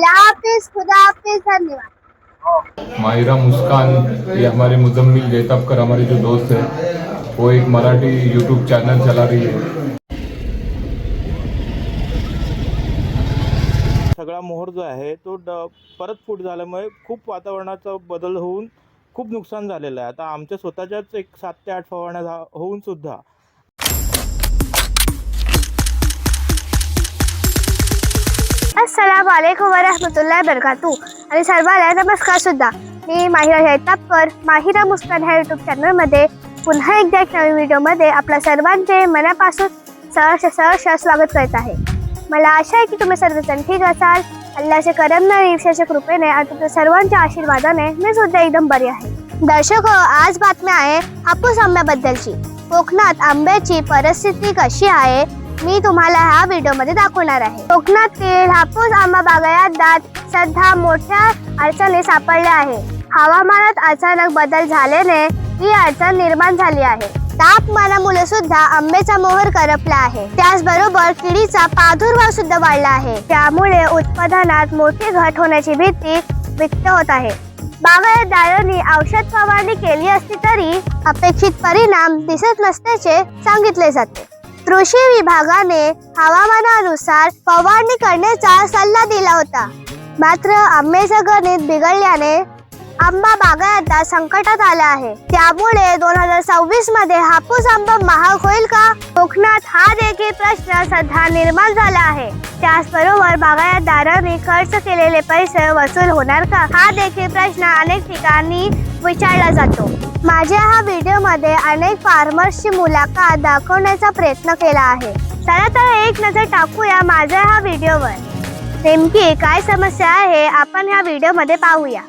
अल्लाह हाफिज, खुदा हाफिज, धन्यवाद। माहिरा मुस्कान, ये हमारे मुजम्मिल जैतबकर हमारी जो दोस्त है, वो एक मराठी यूट्यूब चैनल चला रही है। सगळा मोहर जो आहे तो परत फूट झाल्यामुळे खूप वातावरणाचा बदल होऊन खूप नुकसान झालेलं आहे। आता आमच्या स्वतःच्याच एक 7 ते 8 फवारण्या होऊन सुद्धा अस्सलाम वालेकुम वरहमतुल्लाहि वबरकातुहू आणि सर्वांना नमस्कार सुद्धा। मी माहिरा जैतापकर, माहिरा मुस्कान ह्या यूट्यूब चॅनलमध्ये पुन्हा एकदा एक नवीन व्हिडिओमध्ये आपल्या सर्वांचे मनापासून सहर्ष स्वागत करत आहे। मला आशा आहे की तुम्ही सर्वजण ठीक असाल। अल्लाहच्या करमने आणि ईश्वराच्या कृपेने आणि तुमच्या सर्वांच्या आशीर्वादाने मी सुद्धा एकदम बरी आहे। दर्शको, आज बातमी आहे हापूस आंब्याबद्दलची। कोकणात आंब्याची परिस्थिती कशी आहे मी तुम्हाला ह्या व्हिडिओमध्ये दाखवणार आहे। कोकणातील हापूस आंबा बागायतदार सध्या मोठ्या अडचणी सापडल्या आहे। हवामानात अचानक बदल झाल्याने ही अडचण निर्माण झाली आहे। तापमानामुळे सुद्धा आंब्याचा मोहर करपला आहे। त्याचबरोबर किडीचा प्रादुर्भाव सुद्धा वाढला आहे। त्यामुळे उत्पादनात मोठी घट होण्याची भीती व्यक्त होत आहे। बागायतदारांनी औषध फवारणी केली असली तरी अपेक्षित परिणाम दिसत नसल्याचे सांगितले जाते। कृषी विभागाने हवामानानुसार फवारणी करण्याचा सल्ला दिला होता, मात्र आंब्याचे गणित बिघडल्याने आंबा बागायतदार संकटात आला आहे। त्यामुळे 2026 मध्ये हापूस आंबा महाग होईल का? कोकणात हा देखील प्रश्न सध्या निर्माण झाला आहे। त्याचबरोबर बागायतदारांनी खर्च केलेले पैसे वसूल होणार का, हा देखील प्रश्न अनेक ठिकाणी विचारला जातो। माझ्या हा व्हिडिओमध्ये अनेक फार्मर्सची मुलाखत दाखवण्याचा प्रयत्न केला आहे। चला तर एक नजर टाकूया माझ्या हा व्हिडिओवर। नेमकी काय समस्या आहे आपण ह्या व्हिडिओमध्ये पाहूया।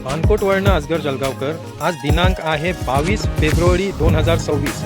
बाणकोटवळण असगर जळगावकर। आज दिनांक आहे 22 फेब्रुवारी 2026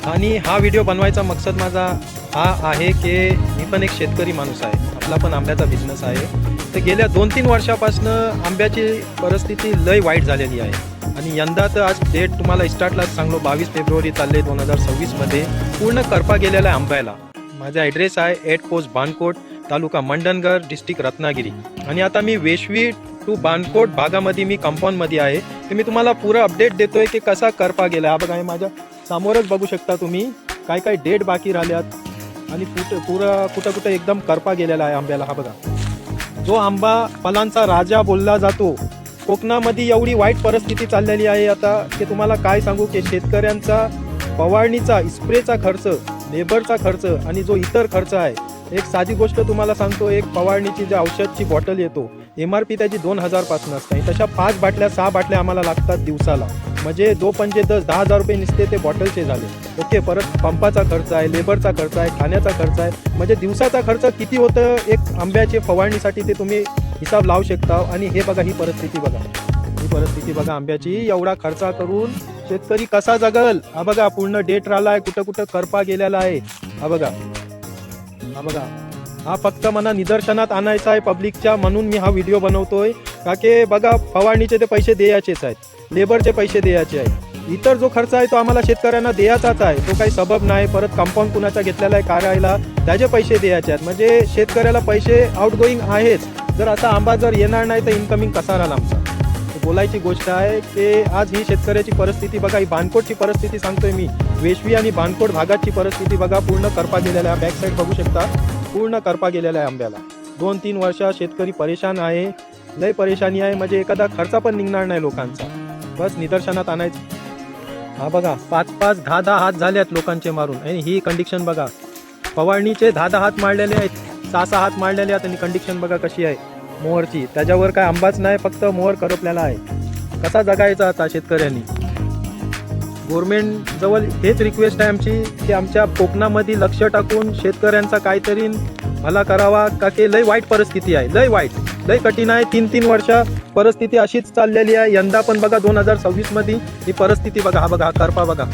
आणि हा व्हिडिओ बनवायचा मकसद माझा हा आहे की मी पण एक शेतकरी माणूस आहे, आपला पण आंब्याचा बिझनेस आहे। तर गेल्या 2-3 वर्षापासून आंब्याची परिस्थिती लय वाईट झालेली आहे आणि यंदा तर आज डेट तुम्हाला स्टार्टलाच सांगलो 22 फेब्रुवारी चालले 2026 मध्ये पूर्ण करपा गेलेला आहे आंब्याला। माझा ॲड्रेस आहे 8 पोस्ट बाणकोट, तालुका मंडणगड, डिस्ट्रिक्ट रत्नागिरी आणि आता मी वेशवी टू बाणकोट भागामध्ये मी कंपाऊंडमध्ये आहे। तर मी तुम्हाला पुरा अपडेट देतोय की कसा करपा गेला। हा बघा, हे माझ्या समोरच बघू शकता तुम्ही काय काय डेट बाकी राहिल्यात आणि कुठं एकदम करपा गेलेला आहे आंब्याला। हा बघा, जो आंबा फलांचा राजा बोलला जातो, कोकणामध्ये एवढी वाईट परिस्थिती चाललेली आहे आता की तुम्हाला काय सांगू की शेतकऱ्यांचा फवारणीचा स्प्रेचा खर्च, लेबरचा खर्च आणि जो इतर खर्च आहे, एक साधी गोष्ट तुम्हाला सांगतो, एक फवारणीची जे औषधची बॉटल येतो MRP त्याची 2000 पासून असते, तशा 5 बाटल्या 6 बाटल्या आम्हाला लागतात दिवसाला, म्हणजे 2-5-10 रुपये नुसते ते बॉटलचे झाले। ओके, परत पंपाचा खर्च आहे, लेबरचा खर्च आहे, खाण्याचा खर्च आहे, म्हणजे दिवसाचा खर्च किती होतं एक आंब्याचे फवारणीसाठी ते तुम्ही हिसाब लावू शकता। आणि हे बघा, ही परिस्थिती बघा आंब्याची, एवढा खर्च करून शेतकरी कसा जगल? हा बघा, पूर्ण डेट राहिला आहे, कुठं करपा गेलेला आहे। हा बघा, हा फक्त मला निदर्शनात आणायचा आहे पब्लिकच्या, म्हणून मी हा व्हिडिओ बनवतोय। का की बघा, फवारणीचे ते पैसे द्यायचेच आहेत, लेबरचे पैसे द्यायचे आहेत, इतर जो खर्च आहे तो आम्हाला शेतकऱ्यांना द्यायचाच आहे, तो काही सबब नाही। परत कंपाऊंड कुणाचा घेतलेला आहे कार्याला, त्याचे पैसे द्यायचे आहेत, म्हणजे शेतकऱ्याला पैसे आउटगोईंग आहेच। जर असा आंबा जर येणार नाही तर इन्कमिंग कसा राहिला आमचा? बोलायची गोष्ट आहे की आज ही शेतकऱ्याची परिस्थिती बघा, ही बानकोटची परिस्थिती सांगतोय मी. वेशवी आणि बानकोट भागाची परिस्थिती बघा, पूर्ण करपा गेलेला आहे. बॅक साईड बघू शकता, पूर्ण करपा गेलेला आहे आंब्याला. 2-3 वर्ष शेतकरी परेशान आहे, लय परेशानी आहे. म्हणजे एखादा खर्च पण निघणार नाही लोकांचा. बस निदर्शनात आणायचं. हा बघा, 5-5, 10-10 हात झाले आहेत लोकांचे मारून. आणि ही कंडिशन बघा, फवारणीचे 10-10 हात मारलेले आहेत, 6-6 हात मारलेले आहेत. आणि कंडिशन बघा कशी आहे मोहरची. त्याच्यावर काय आंबाच नाही, फक्त मोहर करपलेला आहे. कसा जगायचा आता शेतकऱ्यांनी? गव्हर्मेंट जवळ हेच रिक्वेस्ट आहे आमची की आमच्या कोकणामध्ये लक्ष टाकून शेतकऱ्यांचा काहीतरी भला करावा. का की लय वाईट परिस्थिती आहे, लय वाईट, लय कठीण आहे. 3-3 वर्ष परिस्थिती अशीच चाललेली आहे. यंदा पण बघा 2026 मध्ये ही परिस्थिती बघा. हा बघा, हा करपा बघा.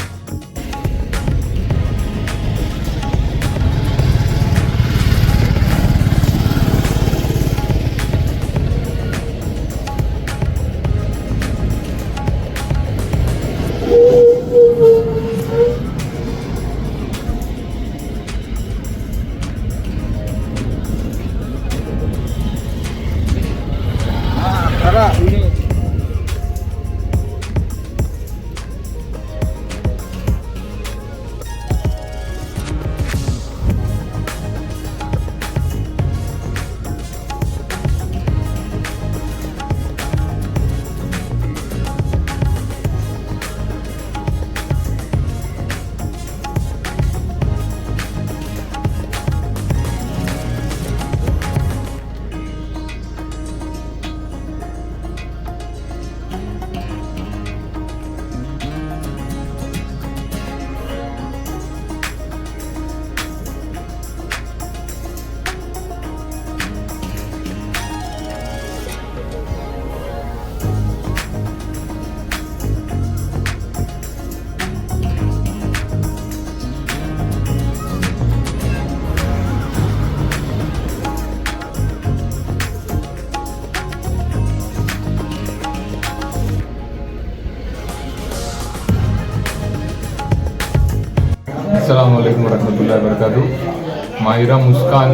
अस्सलाम वालेकुम रहमतुल्लाहि व बरकातहू। माहिरा मुस्कान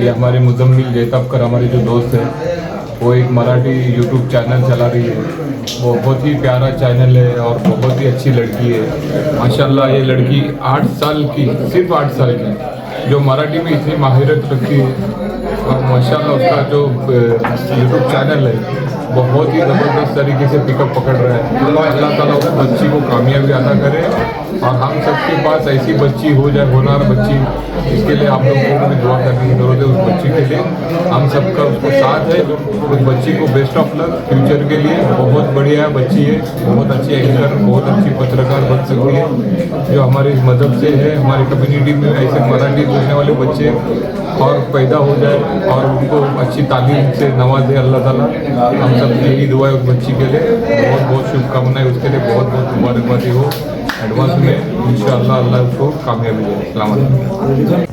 ये हमारे मुजम्मिल जैतबकर हमारे जो दोस्त है, वो एक मराठी यूट्यूब चैनल चला रही है। वो बहुत ही प्यारा चैनल है और बहुत ही अच्छी लड़की है माशाल्लाह। ये लड़की 8 साल की, सिर्फ 8 साल की, जो मराठी में इतनी माहिरत रखती है और माशाल्लाह उसका जो यूट्यूब चैनल है बहुत ही ज़बरदस्त तरीके से पिकअप पकड़ रहा है। अल्लाह ताला उस बच्ची को कामयाबी अदा करे और हम सबके पास ऐसी बच्ची हो जाए, होनार बच्ची, इसके लिए आप लोगों को भी दुआ करने की जरूरत है। उस बच्ची के लिए हम सबका उसको साथ है। उस बच्ची को बेस्ट ऑफ लक फ्यूचर के लिए। बहुत बढ़िया बच्ची है, बहुत अच्छी एंकर, बहुत अच्छी पत्रकार बन सकती है। जो हमारे मज़हब से है, हमारी कम्युनिटी में ऐसे मराठी बोलने वाले बच्चे और पैदा हो जाए और उनको अच्छी तालीम से नवाजे अल्लाह ताला। हम सब की यही दुआ है उस बच्ची के लिए। बहुत बहुत शुभकामनाएं उसके लिए, बहुत बहुत मुबारकबादी हो एडवांस में। इंशाअल्लाह अल्लाह उसको कामयाबी दे। अस्सलाम वालेकुम।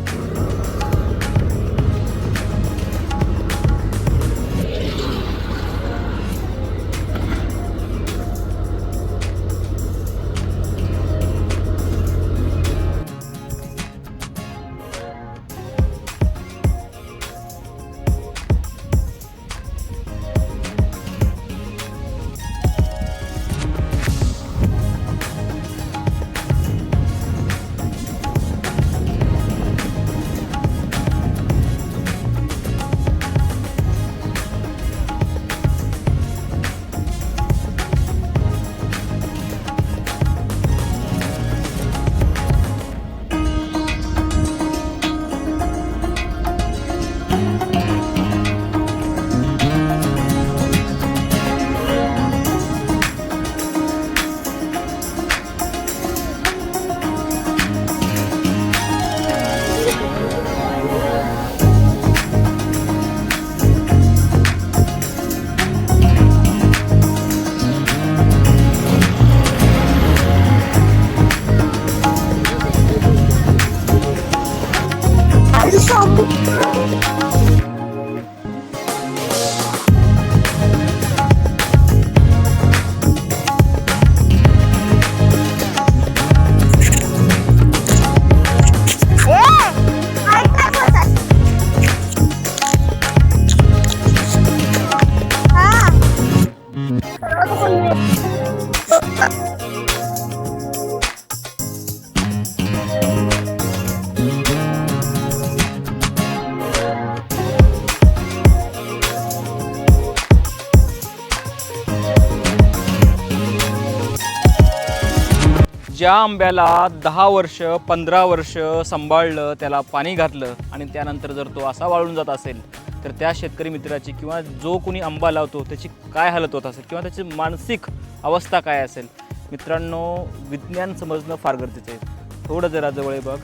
ज्या आंब्याला 10 वर्ष 15 वर्ष सांभाळलं, त्याला पाणी घातलं आणि त्यानंतर जर तो असा वाळून जात असेल तर त्या शेतकरी मित्राची किंवा जो कोणी आंबा लावतो त्याची काय हालत होत असेल किंवा त्याची मानसिक अवस्था काय असेल. मित्रांनो, विज्ञान समजणं फार गरजेचं आहे. थोडं जरा जवळ बघ,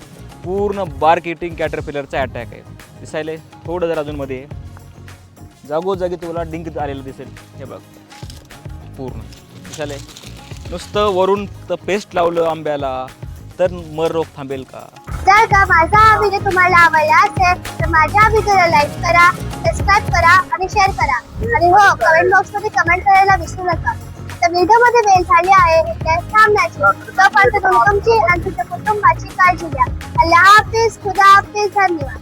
पूर्ण बार्क इटिंग कॅटरपिलरचा अटॅक आहे. दिसायले थोडं जरा अजूनमध्ये जागोजागी तुला डिंक आलेलं दिसेल. हे बघ पूर्ण दिसायले. नुसतं वरून तर पेस्ट लावलं आंब्याला तर मर रोग थांबेल का? जर का माझा हा व्हिडिओ तुम्हाला आवडला असेल तर माझ्या व्हिडिओला लाईक करा, सबस्क्राईब करा आणि शेअर करा. आणि हो, कमेंट बॉक्समध्ये कमेंट करायला विसरू नका. तर व्हिडिओमध्ये वेळ झाली आहे इथे थांबण्याची. तोपर्यंत तुमची आणि तुमच्या कुटुंबाची काळजी घ्या. अल्लाह हाफिज, खुदा हाफिज, धन्यवाद.